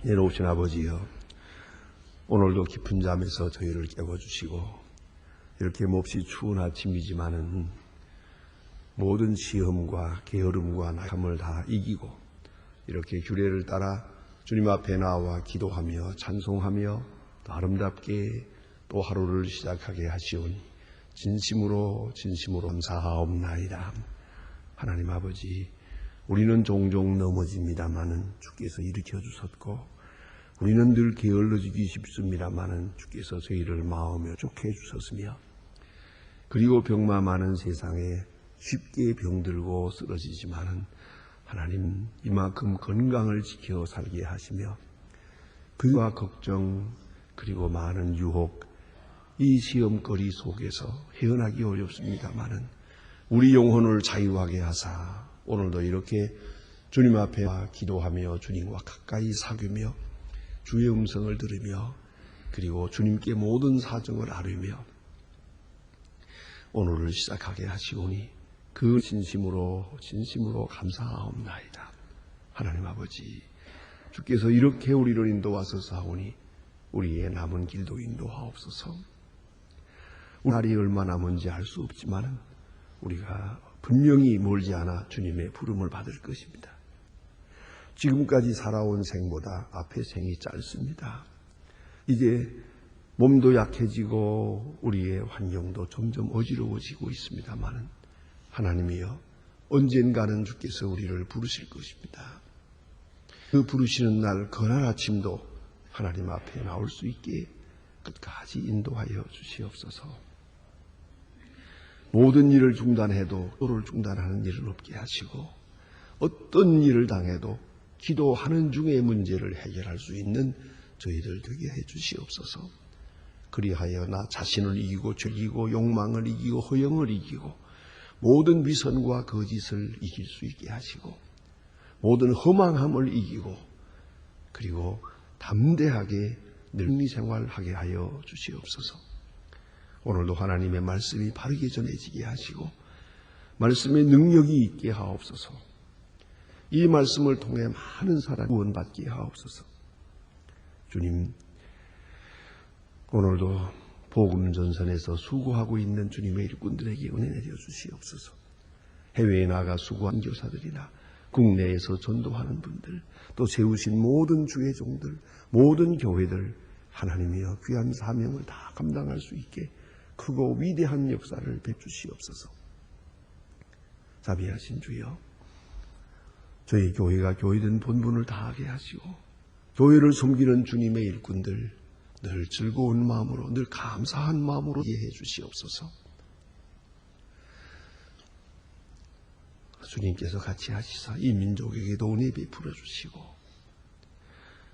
내놓으신 아버지여, 오늘도 깊은 잠에서 저희를 깨워주시고 이렇게 몹시 추운 아침이지만은 모든 시험과 게으름과 낙함을 다 이기고 이렇게 규례를 따라 주님 앞에 나와 기도하며 찬송하며 또 아름답게 또 하루를 시작하게 하시오니 진심으로 감사하옵나이다. 하나님 아버지, 우리는 종종 넘어집니다마는 주께서 일으켜 주셨고, 우리는 늘 게을러지기 쉽습니다마는 주께서 저희를 마음에 좋게 해주셨으며, 그리고 병마 많은 세상에 쉽게 병들고 쓰러지지만은 하나님 이만큼 건강을 지켜 살게 하시며, 그와 걱정 그리고 많은 유혹, 이 시험거리 속에서 헤어나기 어렵습니다마는 우리 영혼을 자유하게 하사 오늘도 이렇게 주님 앞에 기도하며 주님과 가까이 사귀며 주의 음성을 들으며 그리고 주님께 모든 사정을 아뢰며 오늘을 시작하게 하시오니 그 진심으로 감사하옵나이다. 하나님 아버지, 주께서 이렇게 우리를 인도하소서 하오니 우리의 남은 길도 인도하옵소서. 날이 얼마 남은지 알 수 없지만 우리가 분명히 멀지 않아 주님의 부름을 받을 것입니다. 지금까지 살아온 생보다 앞의 생이 짧습니다. 이제 몸도 약해지고 우리의 환경도 점점 어지러워지고 있습니다만 하나님이여, 언젠가는 주께서 우리를 부르실 것입니다. 그 부르시는 날 그날 아침도 하나님 앞에 나올 수 있게 끝까지 인도하여 주시옵소서. 모든 일을 중단해도 기도를 중단하는 일은 없게 하시고, 어떤 일을 당해도 기도하는 중에 문제를 해결할 수 있는 저희들 되게 해 주시옵소서. 그리하여 나 자신을 이기고 즐기고 욕망을 이기고 허영을 이기고 모든 위선과 거짓을 이길 수 있게 하시고 모든 허망함을 이기고 그리고 담대하게 늘 생활하게 하여 주시옵소서. 오늘도 하나님의 말씀이 바르게 전해지게 하시고 말씀의 능력이 있게 하옵소서. 이 말씀을 통해 많은 사람이 구원받게 하옵소서. 주님, 오늘도 복음 전선에서 수고하고 있는 주님의 일꾼들에게 은혜 내려 주시옵소서. 해외에 나가 수고한 교사들이나 국내에서 전도하는 분들, 또 세우신 모든 주의 종들, 모든 교회들, 하나님이여 귀한 사명을 다 감당할 수 있게 크고 위대한 역사를 베푸시옵소서. 자비하신 주여, 저희 교회가 교회된 본분을 다하게 하시고 교회를 섬기는 주님의 일꾼들 늘 즐거운 마음으로, 늘 감사한 마음으로 이해해 주시옵소서. 주님께서 같이 하시사 이 민족에게도 은혜 베풀어 주시고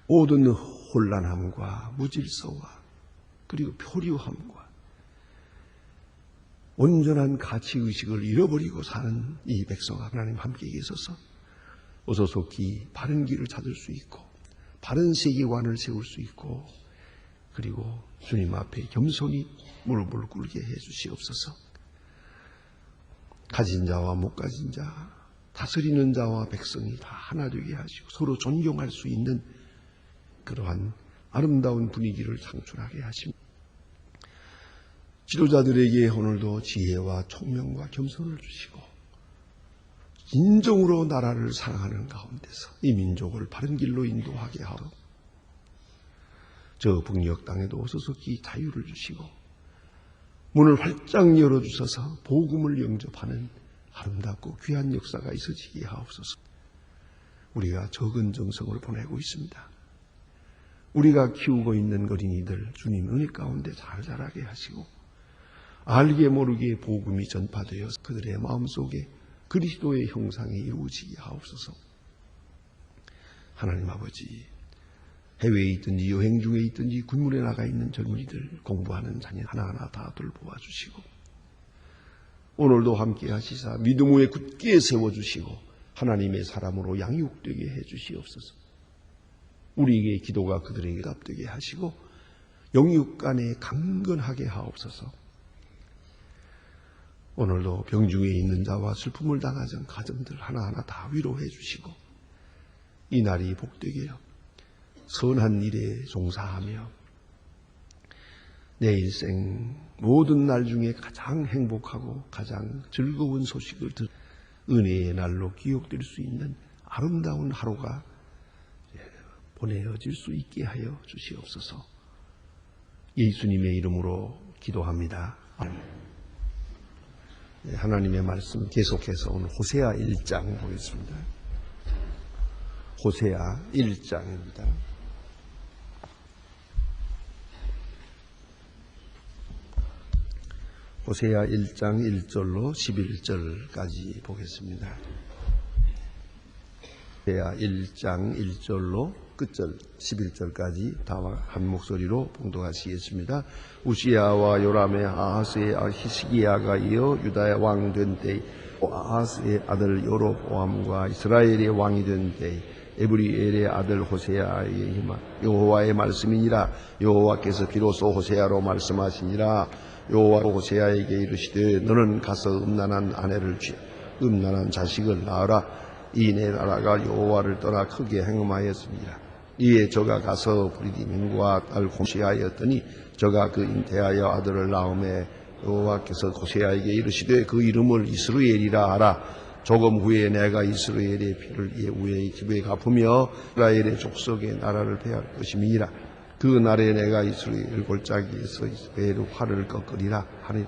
모든 혼란함과 무질서와 그리고 표류함과 온전한 가치의식을 잃어버리고 사는 이 백성 하나님 함께 계셔서 어서 속히 바른 길을 찾을 수 있고 바른 세계관을 세울 수 있고 그리고 주님 앞에 겸손히 무릎을 꿇게 해 주시옵소서. 가진 자와 못 가진 자, 다스리는 자와 백성이 다 하나 되게 하시고 서로 존경할 수 있는 그러한 아름다운 분위기를 창출하게 하십니다. 지도자들에게 오늘도 지혜와 총명과 겸손을 주시고 진정으로 나라를 사랑하는 가운데서 이 민족을 바른 길로 인도하게 하고 저 북녘 땅에도 어서속히 자유를 주시고 문을 활짝 열어주셔서 복음을 영접하는 아름답고 귀한 역사가 있어지게 하옵소서. 우리가 적은 정성을 보내고 있습니다. 우리가 키우고 있는 어린이들 주님 은혜 가운데 잘 자라게 하시고 알게 모르게 복음이 전파되어 그들의 마음속에 그리스도의 형상이 이루어지게 하옵소서. 하나님 아버지, 해외에 있든지 여행 중에 있든지 군문에 나가 있는 젊은이들 공부하는 자녀 하나하나 다 돌보아 주시고 오늘도 함께 하시사 믿음 위에 굳게 세워주시고 하나님의 사람으로 양육되게 해 주시옵소서. 우리에게 기도가 그들에게 답되게 하시고 영육 간에 강건하게 하옵소서. 오늘도 병중에 있는 자와 슬픔을 당하던 가정들 하나하나 다 위로해 주시고 이 날이 복되게요. 선한 일에 종사하며 내 일생 모든 날 중에 가장 행복하고 가장 즐거운 소식을 은혜의 날로 기억될 수 있는 아름다운 하루가 보내어질 수 있게 하여 주시옵소서. 예수님의 이름으로 기도합니다. 하나님의 말씀 계속해서 오늘 호세아 1장 보겠습니다. 호세아 1장입니다. 호세아 1장 1절로 11절까지 보겠습니다. 호세아 1장 1절로 끝절 11절까지 다 한 목소리로 봉독하시겠습니다. 우시야와 요람의 아하스의 히스기야가 이어 유다의 왕 된 때에 아하스의 아들 여로보암과 이스라엘의 왕이 된 때에 에브리엘의 아들 호세아의 힘아 여호와의 말씀이니라. 여호와께서 비로소 호세아로 말씀하시니라. 여호와 호세아에게 이르시되 너는 가서 음란한 아내를 취해 음란한 자식을 낳으라. 이 내 나라가 여호와를 떠나 크게 행음하였습니다. 이에 저가 가서 브리디민과 딸 호세아였더니 저가 그 잉태하여 아들을 낳음에 여호와께서 호세아에게 이르시되 그 이름을 이스라엘이라 하라. 조금 후에 내가 이스라엘의 피를 예후의 집에 갚으며 이스라엘의 족속의 나라를 폐할 것임이니라. 그 날에 내가 이스라엘 골짜기에서 이스라엘의 활을 꺾으리라 하니라.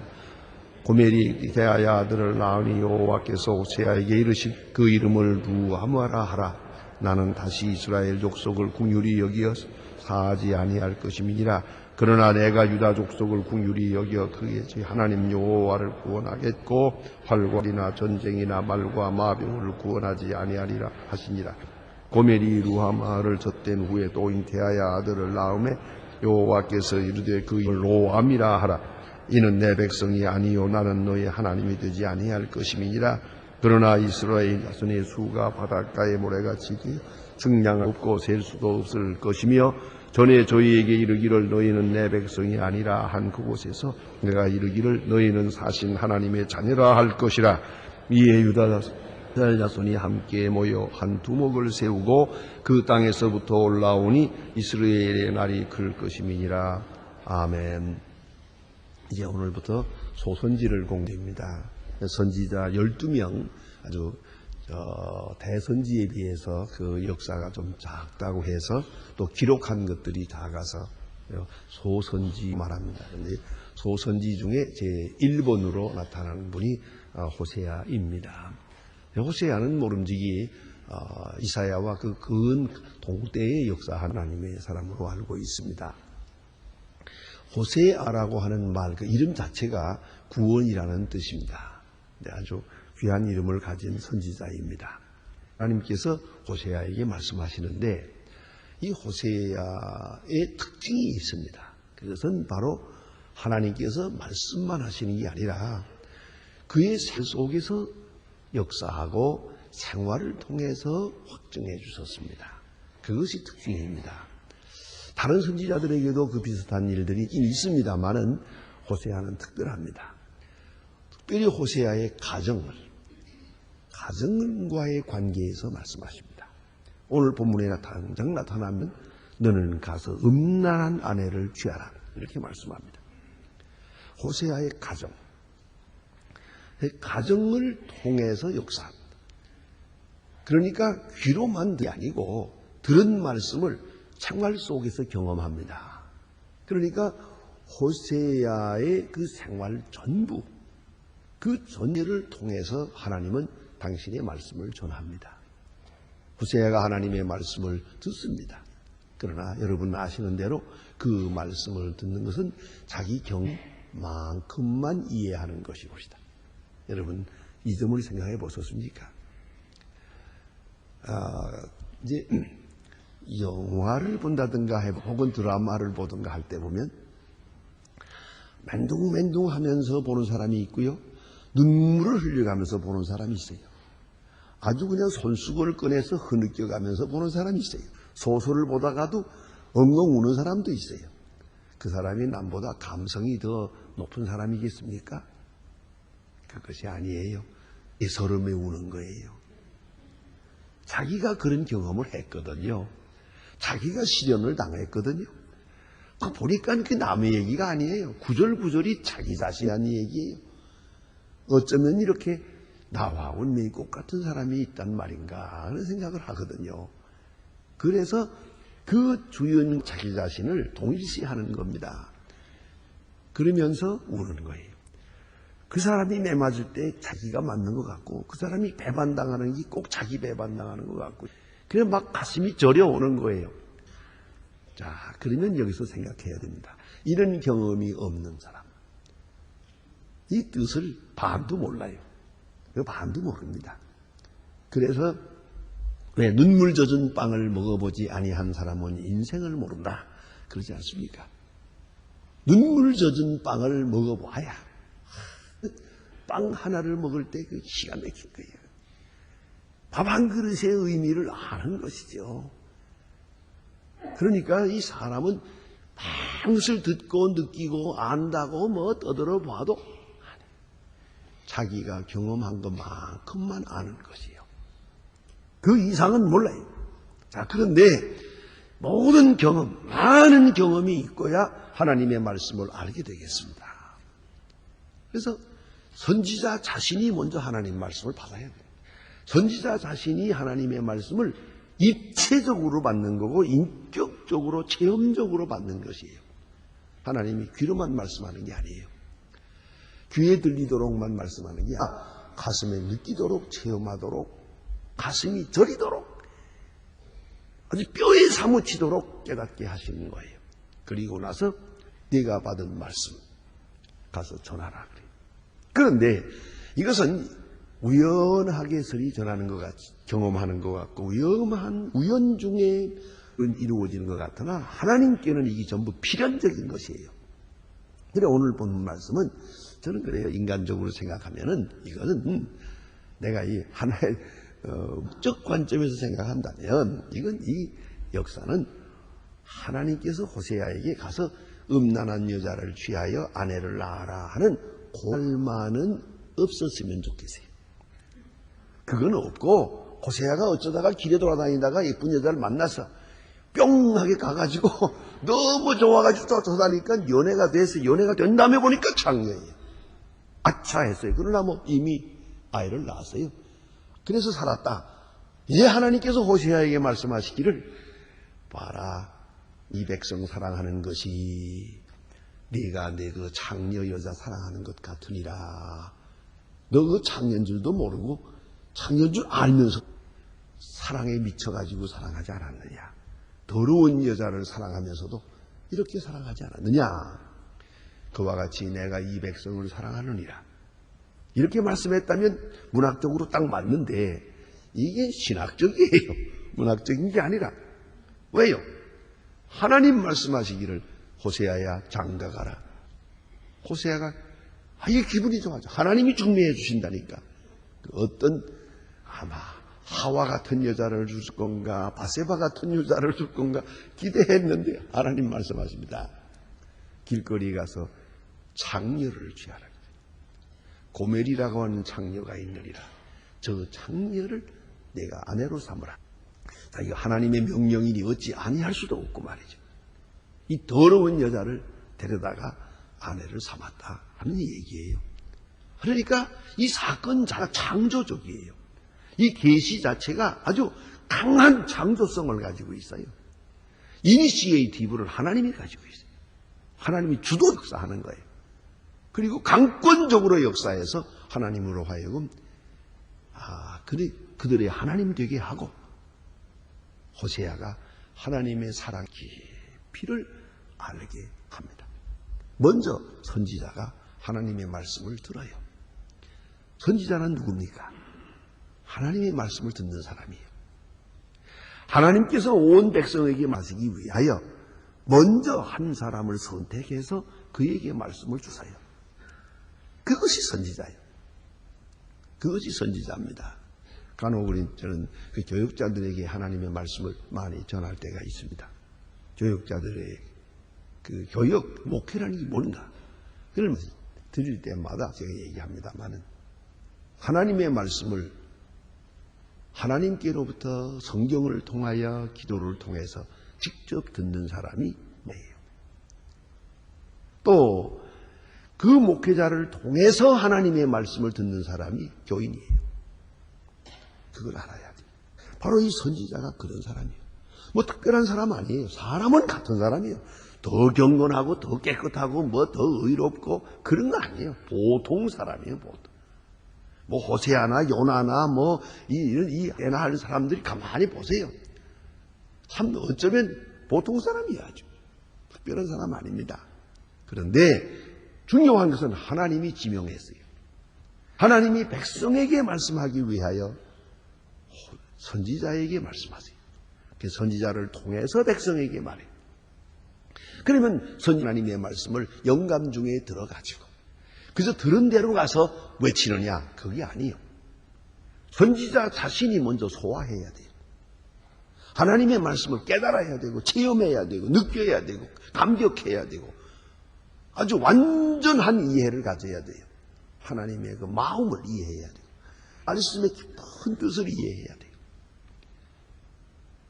고멜이 대하여 아들을 낳으니 여호와께서 호세아에게 이르실 그 이름을 루하마라 하라. 나는 다시 이스라엘 족속을 긍휼히 여기어 사하지 아니할 것임이니라. 그러나 내가 유다 족속을 긍휼히 여겨 그의 하나님 여호와를 구원하겠고 활궐이나 전쟁이나 말과 마병을 구원하지 아니하리라 하시니라. 고멜이 루하마를 젖된 후에 또 잉태하여 아들을 낳음에 여호와께서 이르되 그 이름을 로암이라 하라. 이는 내 백성이 아니요 나는 너의 하나님이 되지 아니할 것임이니라. 그러나 이스라엘 자손의 수가 바닷가의 모래같이 증량 없고 셀 수도 없을 것이며 전에 저희에게 이르기를 너희는 내 백성이 아니라 한 그곳에서 내가 이르기를 너희는 사신 하나님의 자녀라 할 것이라. 이에 유다 자손이 함께 모여 한 두목을 세우고 그 땅에서부터 올라오니 이스라엘의 날이 클 것임이니라. 아멘. 이제 오늘부터 소선지를 공개합니다. 선지자 12명 아주 대선지에 비해서 그 역사가 좀 작다고 해서 또 기록한 것들이 작아서 소선지 말합니다. 그런데 소선지 중에 제 1번으로 나타나는 분이 호세아입니다. 호세아는 모름지기 이사야와 그 근 동때에 역사한 하나님의 사람으로 알고 있습니다. 호세아라고 하는 말, 그 이름 자체가 구원이라는 뜻입니다. 아주 귀한 이름을 가진 선지자입니다. 하나님께서 호세아에게 말씀하시는데 이 호세아의 특징이 있습니다. 그것은 바로 하나님께서 말씀만 하시는 게 아니라 그의 삶 속에서 역사하고 생활을 통해서 확증해 주셨습니다. 그것이 특징입니다. 다른 선지자들에게도 그 비슷한 일들이 있습니다만은 호세아는 특별합니다. 특별히 호세아의 가정과의 관계에서 말씀하십니다. 오늘 본문에 당장 나타나면 너는 가서 음란한 아내를 취하라 이렇게 말씀합니다. 호세아의 가정을 통해서 역사합니다. 그러니까 귀로만 듣는 게 아니고 들은 말씀을 생활 속에서 경험합니다. 그러니까 호세아의 그 생활 전부, 그 전체를 통해서 하나님은 당신의 말씀을 전합니다. 호세아가 하나님의 말씀을 듣습니다. 그러나 여러분 아시는 대로 그 말씀을 듣는 것은 자기 경만큼만 이해하는 것이옵니다. 여러분 이 점을 생각해 보셨습니까? 이제 영화를 본다든가 혹은 드라마를 보든가 할 때 보면 맹둥맹둥하면서 보는 사람이 있고요. 눈물을 흘려가면서 보는 사람이 있어요. 아주 그냥 손수건을 꺼내서 흐느껴가면서 보는 사람이 있어요. 소설을 보다가도 엉엉 우는 사람도 있어요. 그 사람이 남보다 감성이 더 높은 사람이겠습니까? 그것이 아니에요. 애서름에 우는 거예요. 자기가 그런 경험을 했거든요. 자기가 시련을 당했거든요. 그 보니까 그 남의 얘기가 아니에요. 구절구절이 자기 자신이 한 얘기예요. 어쩌면 이렇게 나와 운명이 똑같은 사람이 있단 말인가 하는 생각을 하거든요. 그래서 그 주연 자기 자신을 동일시하는 겁니다. 그러면서 우는 거예요. 그 사람이 매 맞을 때 자기가 맞는 것 같고, 그 사람이 배반당하는 게 꼭 자기 배반당하는 것 같고, 그래 막 가슴이 저려오는 거예요. 자, 그러면 여기서 생각해야 됩니다. 이런 경험이 없는 사람, 이 뜻을 반도 몰라요. 반도 모릅니다. 그래서 왜 눈물 젖은 빵을 먹어보지 아니한 사람은 인생을 모른다 그러지 않습니까? 눈물 젖은 빵을 먹어봐야 빵 하나를 먹을 때 그 기가 막힌 거예요. 밥 한 그릇의 의미를 아는 것이죠. 그러니까 이 사람은 무엇을 듣고 느끼고 안다고 뭐 떠들어 봐도 자기가 경험한 것만큼만 아는 것이에요. 그 이상은 몰라요. 자, 그런데 모든 경험, 많은 경험이 있어야 하나님의 말씀을 알게 되겠습니다. 그래서 선지자 자신이 먼저 하나님 말씀을 받아야 돼요. 선지자 자신이 하나님의 말씀을 입체적으로 받는 거고 인격적으로 체험적으로 받는 것이에요. 하나님이 귀로만 말씀하는 게 아니에요. 귀에 들리도록만 말씀하는 게 아니라 가슴에 느끼도록 체험하도록 가슴이 저리도록 아주 뼈에 사무치도록 깨닫게 하시는 거예요. 그리고 나서 네가 받은 말씀 가서 전하라 그래요. 그런데 이것은 우연하게 서리 전하는 것 같이 경험하는 것 같고 위험한 우연 중에 이루어지는 것 같으나 하나님께는 이게 전부 필연적인 것이에요. 그래 오늘 본 말씀은 저는 그래요. 인간적으로 생각하면은 이거는 내가 이 하나의 적 관점에서 생각한다면 이건 이 역사는 하나님께서 호세아에게 가서 음란한 여자를 취하여 아내를 낳아라 하는 고할만은 없었으면 좋겠어요. 그건 없고 호세아가 어쩌다가 길에 돌아다니다가 예쁜 여자를 만나서 뿅하게 가가지고 너무 좋아가지고 쫓아다니까 연애가 돼서 연애가 된 다음에 보니까 장녀예요. 아차 했어요. 그러나 뭐 이미 아이를 낳았어요. 그래서 살았다. 이제 하나님께서 호세아에게 말씀하시기를 봐라 이 백성 사랑하는 것이 네가 내 그 장녀 여자 사랑하는 것 같으니라. 너 그 장녀인 줄도 모르고 장녀인 줄 알면서 사랑에 미쳐가지고 사랑하지 않았느냐. 더러운 여자를 사랑하면서도 이렇게 사랑하지 않았느냐. 그와 같이 내가 이 백성을 사랑하느니라. 이렇게 말씀했다면 문학적으로 딱 맞는데 이게 신학적이에요. 문학적인 게 아니라. 왜요? 하나님 말씀하시기를 호세아야 장가가라. 호세아가 이게 기분이 좋아져. 하나님이 중매해 주신다니까. 어떤 아마 하와 같은 여자를 줄 건가 바세바 같은 여자를 줄 건가 기대했는데 하나님 말씀하십니다. 길거리 가서 장녀를 취하라. 고멜이라고 하는 장녀가 있느니라. 저 장녀를 내가 아내로 삼으라. 자, 이거 하나님의 명령이니 어찌 아니할 수도 없고 말이죠. 이 더러운 여자를 데려다가 아내를 삼았다 하는 얘기예요. 그러니까 이 사건 자체가 창조적이에요. 이 계시 자체가 아주 강한 창조성을 가지고 있어요. 이니시에이티브를 하나님이 가지고 있어요. 하나님이 주도 역사하는 거예요. 그리고 강권적으로 역사해서 하나님으로 하여금 그들의 하나님 되게 하고 호세아가 하나님의 사랑 깊이를 알게 합니다. 먼저 선지자가 하나님의 말씀을 들어요. 선지자는 누굽니까? 하나님의 말씀을 듣는 사람이에요. 하나님께서 온 백성에게 말하기 위하여 먼저 한 사람을 선택해서 그에게 말씀을 주세요. 그것이 선지자예요. 그것이 선지자입니다. 간혹 저는 그 교육자들에게 하나님의 말씀을 많이 전할 때가 있습니다. 교육자들의 그 교육, 목회라는 게 뭔가. 그걸 드릴 때마다 제가 얘기합니다만은 하나님의 말씀을 하나님께로부터 성경을 통하여 기도를 통해서 직접 듣는 사람이 뭐예요? 또 그 목회자를 통해서 하나님의 말씀을 듣는 사람이 교인이에요. 그걸 알아야 돼요. 바로 이 선지자가 그런 사람이에요. 뭐 특별한 사람 아니에요. 사람은 같은 사람이에요. 더 경건하고 더 깨끗하고 뭐 더 의롭고 그런 거 아니에요. 보통 사람이에요. 보통. 뭐 호세아나 요나나 뭐 이 애나 하는 사람들이 가만히 보세요. 참 어쩌면 보통 사람이야. 아주 특별한 사람 아닙니다. 그런데 중요한 것은 하나님이 지명했어요. 하나님이 백성에게 말씀하기 위하여 선지자에게 말씀하세요. 선지자를 통해서 백성에게 말해요. 그러면 하나님의 말씀을 영감 중에 들어가지고 그래서 들은 대로 가서 외치느냐? 그게 아니에요. 선지자 자신이 먼저 소화해야 돼요. 하나님의 말씀을 깨달아야 되고 체험해야 되고 느껴야 되고 감격해야 되고 아주 완전한 이해를 가져야 돼요. 하나님의 그 마음을 이해해야 돼요. 말씀의 깊은 뜻을 이해해야 돼요.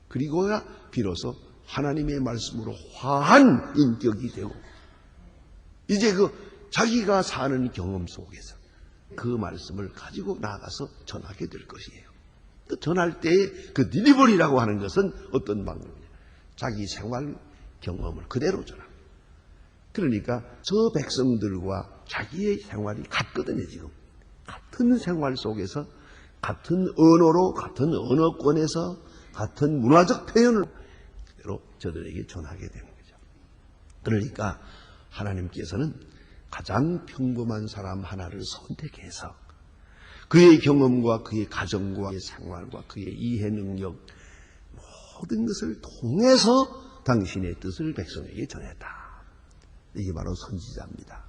그리고야 비로소 하나님의 말씀으로 화한 인격이 되고 이제 그 자기가 사는 경험 속에서 그 말씀을 가지고 나가서 전하게 될 것이에요. 그 전할 때의 그 딜리버리라고 하는 것은 어떤 방법이냐? 자기 생활 경험을 그대로 전합니다. 그러니까 저 백성들과 자기의 생활이 같거든요. 지금 같은 생활 속에서 같은 언어로 같은 언어권에서 같은 문화적 표현을 저들에게 전하게 되는 거죠. 그러니까 하나님께서는 가장 평범한 사람 하나를 선택해서 그의 경험과 그의 가정과 그의 생활과 그의 이해 능력 모든 것을 통해서 당신의 뜻을 백성에게 전했다. 이게 바로 선지자입니다.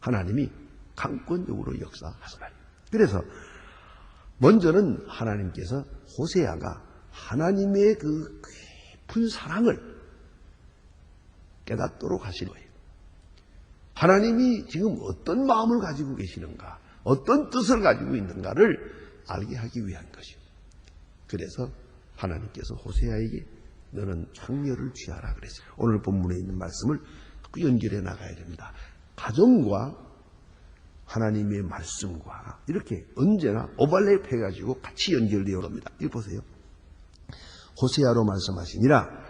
하나님이 강권적으로 역사하시다. 그래서 먼저는 하나님께서 호세아가 하나님의 그 깊은 사랑을 깨닫도록 하신 거예요. 하나님이 지금 어떤 마음을 가지고 계시는가, 어떤 뜻을 가지고 있는가를 알게 하기 위한 것이요. 그래서 하나님께서 호세아에게 너는 창녀를 취하라 그랬어요. 오늘 본문에 있는 말씀을 연결해 나가야 됩니다. 가정과 하나님의 말씀과 이렇게 언제나 오버랩해가지고 같이 연결되어 옵니다. 이거 보세요. 호세아로 말씀하시니라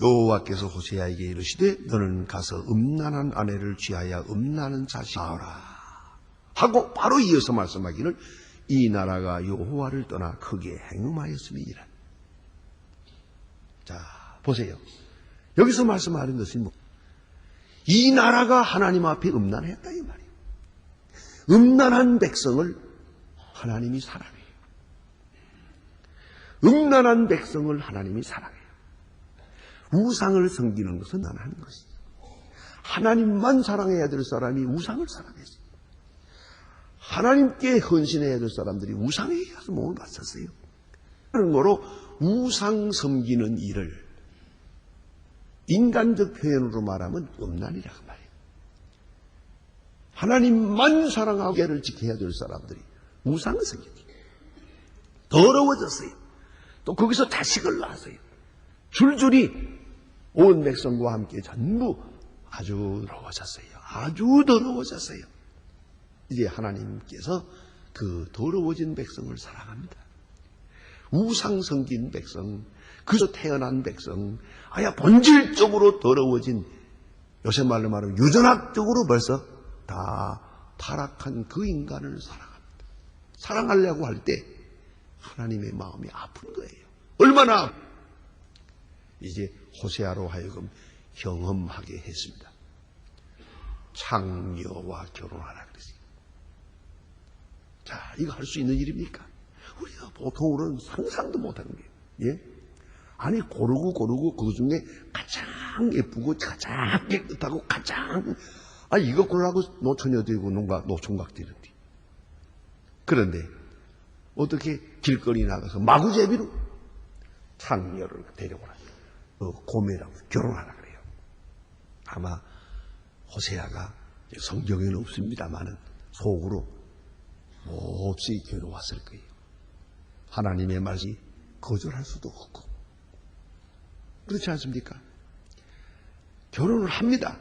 여호와께서 호세아에게 이르시되 너는 가서 음란한 아내를 취하여 음란한 자식을 낳으라 하고 바로 이어서 말씀하기를 이 나라가 여호와를 떠나 크게 행음하였음이니라. 자 보세요. 여기서 말씀하는 것이 이 나라가 하나님 앞에 음란했다 이 말이에요. 음란한 백성을 하나님이 사랑해요. 음란한 백성을 하나님이 사랑해요. 우상을 섬기는 것은 안 하는 것이죠. 하나님만 사랑해야 될 사람이 우상을 사랑했어요. 하나님께 헌신해야 될 사람들이 우상에게 가서 몸을 바쳤어요. 그런 거로 우상 섬기는 일을 인간적 표현으로 말하면 음란이라고 말해요. 하나님만 사랑하고 계를 지켜야 될 사람들이 우상을 섬겼어요. 더러워졌어요. 또 거기서 자식을 낳았어요. 줄줄이 온 백성과 함께 전부 아주 더러워졌어요. 아주 더러워졌어요. 이제 하나님께서 그 더러워진 백성을 사랑합니다. 우상 섬긴 백성, 그저 태어난 백성, 아야 본질적으로 더러워진 요새 말로 말하면 유전학적으로 벌써 다 타락한 그 인간을 사랑합니다. 사랑하려고 할 때 하나님의 마음이 아픈 거예요. 얼마나 이제 호세아로 하여금 경험하게 했습니다. 창녀와 결혼하라 그랬어요. 자, 이거 할 수 있는 일입니까? 우리가 보통으로는 상상도 못하는 거예요. 예? 아니 고르고 그 중에 가장 예쁘고 가장 깨끗하고 가장 이거 고르라고 노처녀들이고 노총각 되는데 그런데 어떻게 길거리 나가서 마구제비로 창녀를 데려오라 고매라고 결혼하라 그래요. 아마 호세아가 성경에는 없습니다만은 속으로 몹시 괴로웠을 거예요. 하나님의 말이 거절할 수도 없고 그렇지 않습니까? 결혼을 합니다.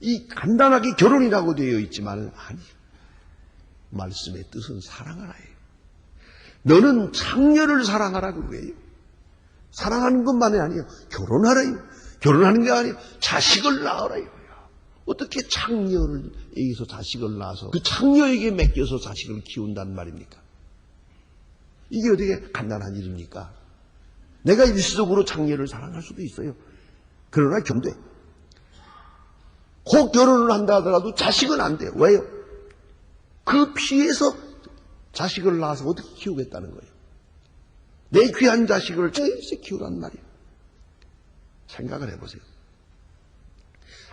이 간단하게 결혼이라고 되어 있지만 아니, 말씀의 뜻은 사랑하라예요. 너는 창녀를 사랑하라 그거예요. 사랑하는 것만이 아니에요. 결혼하라요. 결혼하는 게 아니에요. 자식을 낳으라요. 어떻게 창녀를 여기서 자식을 낳아서 그 창녀에게 맡겨서 자식을 키운단 말입니까? 이게 어떻게 간단한 일입니까? 내가 일시적으로 창녀를 사랑할 수도 있어요. 그러나 견뎌. 곧 결혼을 한다 하더라도 자식은 안 돼요. 왜요? 그 피에서 자식을 낳아서 어떻게 키우겠다는 거예요? 내 귀한 자식을 어떻게 키우란 말이에요. 생각을 해보세요.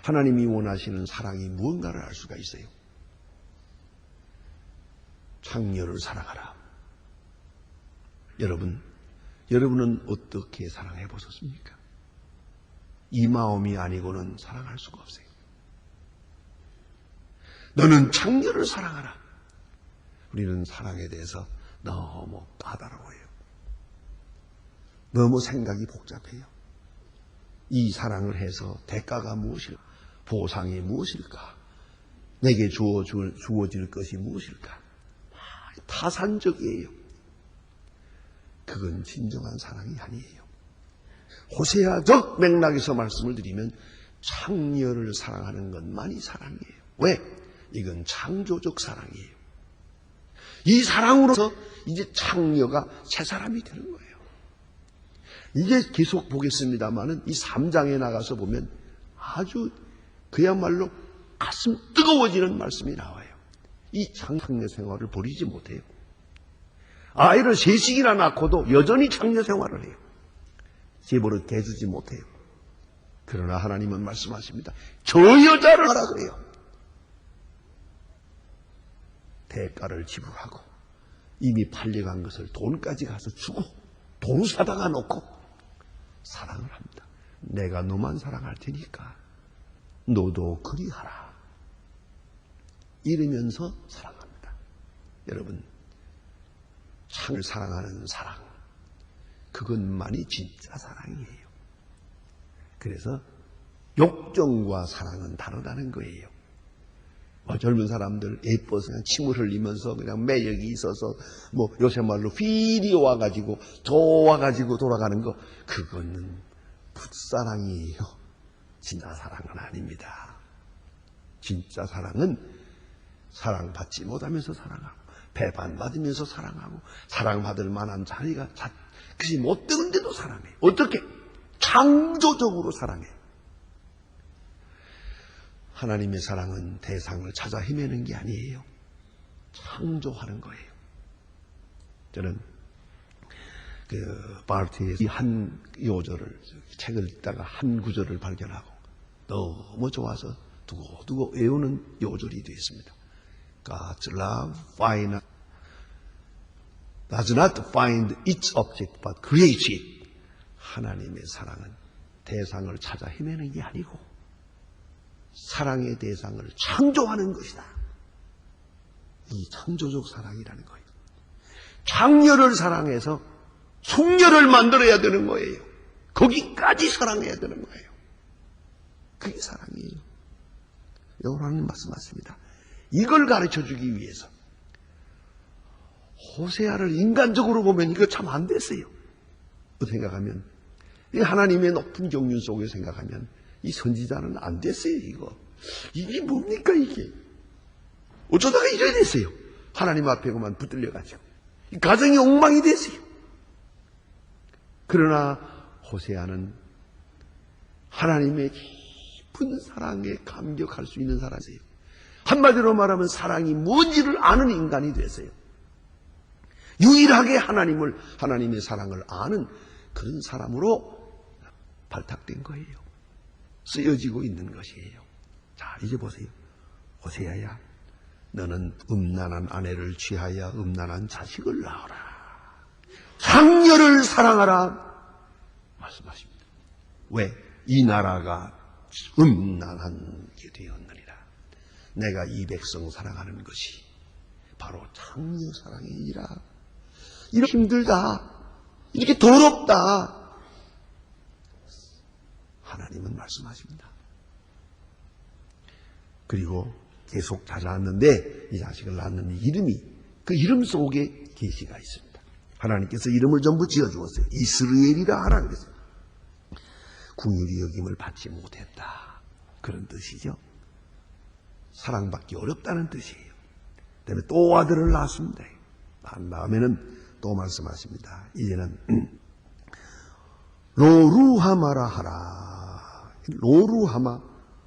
하나님이 원하시는 사랑이 무언가를 알 수가 있어요. 창녀를 사랑하라. 여러분은 어떻게 사랑해 보셨습니까? 이 마음이 아니고는 사랑할 수가 없어요. 너는 창녀를 사랑하라. 우리는 사랑에 대해서 너무 까다로워요. 너무 생각이 복잡해요. 이 사랑을 해서 대가가 무엇일까? 보상이 무엇일까? 내게 주어질 것이 무엇일까? 타산적이에요. 그건 진정한 사랑이 아니에요. 호세아적 맥락에서 말씀을 드리면 창녀를 사랑하는 것만이 사랑이에요. 왜? 이건 창조적 사랑이에요. 이 사랑으로서 이제 창녀가 새 사람이 되는 거예요. 이제 계속 보겠습니다만은 이 3장에 나가서 보면 아주 그야말로 가슴 뜨거워지는 말씀이 나와요. 이 창녀 생활을 버리지 못해요. 아이를 셋씩이나 낳고도 여전히 창녀 생활을 해요. 제버릇 대주지 못해요. 그러나 하나님은 말씀하십니다. 저 여자를 하라 그래요. 대가를 지불하고 이미 팔려간 것을 돈까지 가서 주고 돈 사다가 놓고 사랑을 합니다. 내가 너만 사랑할 테니까 너도 그리하라. 이러면서 사랑합니다. 여러분, 창을 사랑하는 사랑, 그것만이 진짜 사랑이에요. 그래서 욕정과 사랑은 다르다는 거예요. 젊은 사람들 예뻐서 그냥 침을 흘리면서 그냥 매력이 있어서 요새 말로 휠이 와가지고 좋아가지고 돌아가는 거, 그거는 풋사랑이에요. 진짜 사랑은 아닙니다. 진짜 사랑은 사랑받지 못하면서 사랑하고 배반받으면서 사랑하고 사랑받을 만한 자리가 그것이 못 되는데도 사랑해. 어떻게? 창조적으로 사랑해. 하나님의 사랑은 대상을 찾아 헤매는 게 아니에요. 창조하는 거예요. 저는 바르트의 이 한 요절을, 책을 읽다가 한 구절을 발견하고 너무 좋아서 두고두고 외우는 요절이 되었습니다. God's love does not find its object but creates it. 하나님의 사랑은 대상을 찾아 헤매는 게 아니고 사랑의 대상을 창조하는 것이다. 이 창조적 사랑이라는 거예요. 창녀를 사랑해서 숙녀를 만들어야 되는 거예요. 거기까지 사랑해야 되는 거예요. 그게 사랑이에요. 여호와는 말씀하십니다. 이걸 가르쳐주기 위해서 호세아를 인간적으로 보면 이거 참 안 됐어요. 생각하면 하나님의 높은 경륜 속에 생각하면 이 선지자는 안 됐어요. 이게 뭡니까 이게? 어쩌다가 이래 됐어요. 하나님 앞에 그만 붙들려가지고 이 가정이 엉망이 됐어요. 그러나 호세아는 하나님의 깊은 사랑에 감격할 수 있는 사람이에요. 한마디로 말하면 사랑이 뭔지를 아는 인간이 됐어요. 유일하게 하나님의 사랑을 아는 그런 사람으로 발탁된 거예요. 쓰여지고 있는 것이에요. 자, 이제 보세요. 호세아야, 너는 음란한 아내를 취하여 음란한 자식을 낳아라. 창녀를 사랑하라 말씀하십니다. 왜? 이 나라가 음란하게 되었느니라. 내가 이 백성 사랑하는 것이 바로 창녀 사랑이니라. 이렇게 힘들다, 이렇게 더럽다, 말씀하십니다. 그리고 계속 자라났는데 이 자식을 낳는 이름이 그 이름 속에 계시가 있습니다. 하나님께서 이름을 전부 지어주었어요. 이스라엘이라 하라 그랬어요. 긍휼히 여김을 받지 못했다. 그런 뜻이죠. 사랑받기 어렵다는 뜻이에요. 그다음에 또 아들을 낳았습니다. 낳은 다음에는 또 말씀하십니다. 이제는 로루하마라 하라.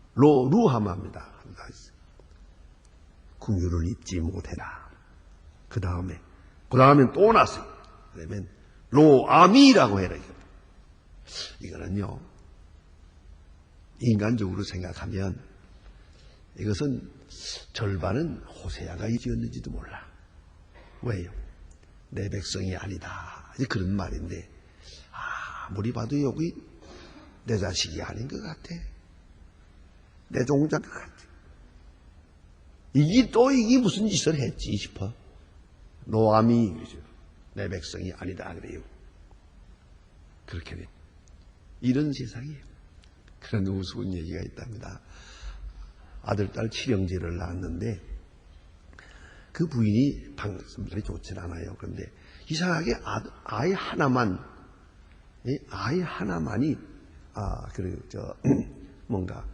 로루하마입니다. 긍휼을 입지 못해라. 그 다음엔 또 났어요. 그러면 로아미라고 해라. 이거는요, 인간적으로 생각하면 이것은 절반은 호세아가 지었는지도 몰라. 왜요? 내 백성이 아니다. 이제 그런 말인데, 아무리 봐도 여기 내 자식이 아닌 것 같아. 내 종자인 것 같아. 이게 무슨 짓을 했지 싶어. 노아미, 내 백성이 아니다 그래요. 그렇게 돼. 이런 세상이에요. 그런 우스운 얘기가 있답니다. 아들, 딸 칠형제를 낳았는데 그 부인이 방송들이 좋진 않아요. 그런데 이상하게 아이 하나만이 뭔가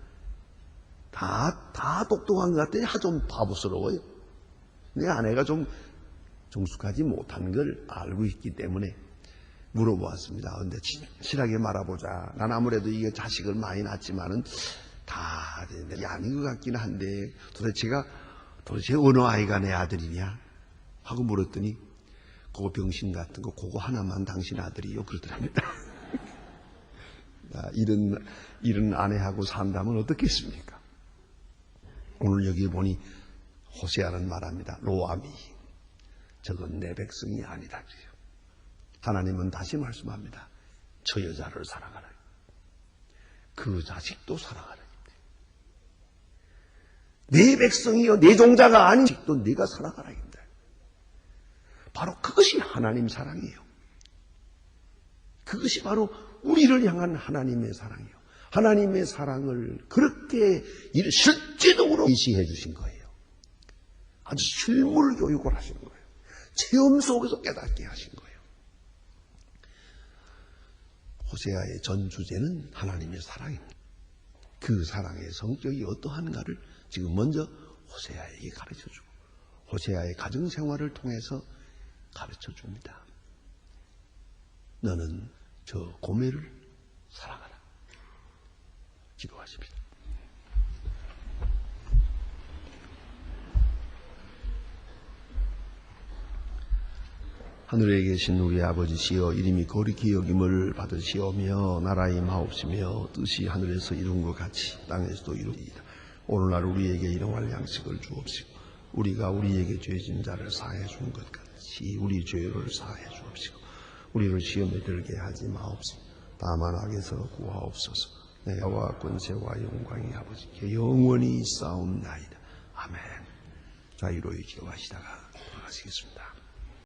다 똑똑한 것 같더니 좀 바보스러워요. 내 아내가 좀 정숙하지 못한 걸 알고 있기 때문에 물어보았습니다. 그런데 친하게 말아보자. 난 아무래도 이게 자식을 많이 낳았지만은 다 아닌 것 같긴 한데 도대체 어느 아이가 내 아들이냐 하고 물었더니 그거 병신 같은 거 그거 하나만 당신 아들이요 그러더랍니다. 이런 아내하고 산다면 어떻겠습니까? 오늘 여기 보니 호세아는 말합니다. 로아미, 저건 내 백성이 아니다 그래요. 하나님은 다시 말씀합니다. 저 여자를 사랑하라. 그 자식도 사랑하라. 내 백성이요, 내 종자가 아닌 자식도 네가 사랑하라. 바로 그것이 하나님 사랑이에요. 그것이 바로 우리를 향한 하나님의 사랑이에요. 하나님의 사랑을 그렇게 실제적으로 제시해 주신 거예요. 아주 실물 교육을 하시는 거예요. 체험 속에서 깨닫게 하신 거예요. 호세아의 전 주제는 하나님의 사랑입니다. 그 사랑의 성격이 어떠한가를 지금 먼저 호세아에게 가르쳐주고 호세아의 가정생활을 통해서 가르쳐줍니다. 너는 저 고멜을 사랑하라. 기도하십시오. 하늘에 계신 우리 아버지시여, 이름이 거룩히 여김을 받으시오며 나라의 마옵시며 뜻이 하늘에서 이룬 것 같이 땅에서도 이루리이다. 오늘날 우리에게 일용할 양식을 주옵시고 우리가 우리에게 죄진 자를 사해 준 것 같이 우리 죄를 사해 주옵시고 우리를 시험에 들게 하지 마옵시고 다만 악에서 구하옵소서. 내 여호와 권세와 영광이 아버지께 영원히 있사옵나이다. 아멘. 자유로이 기도하시다가 돌아가시겠습니다.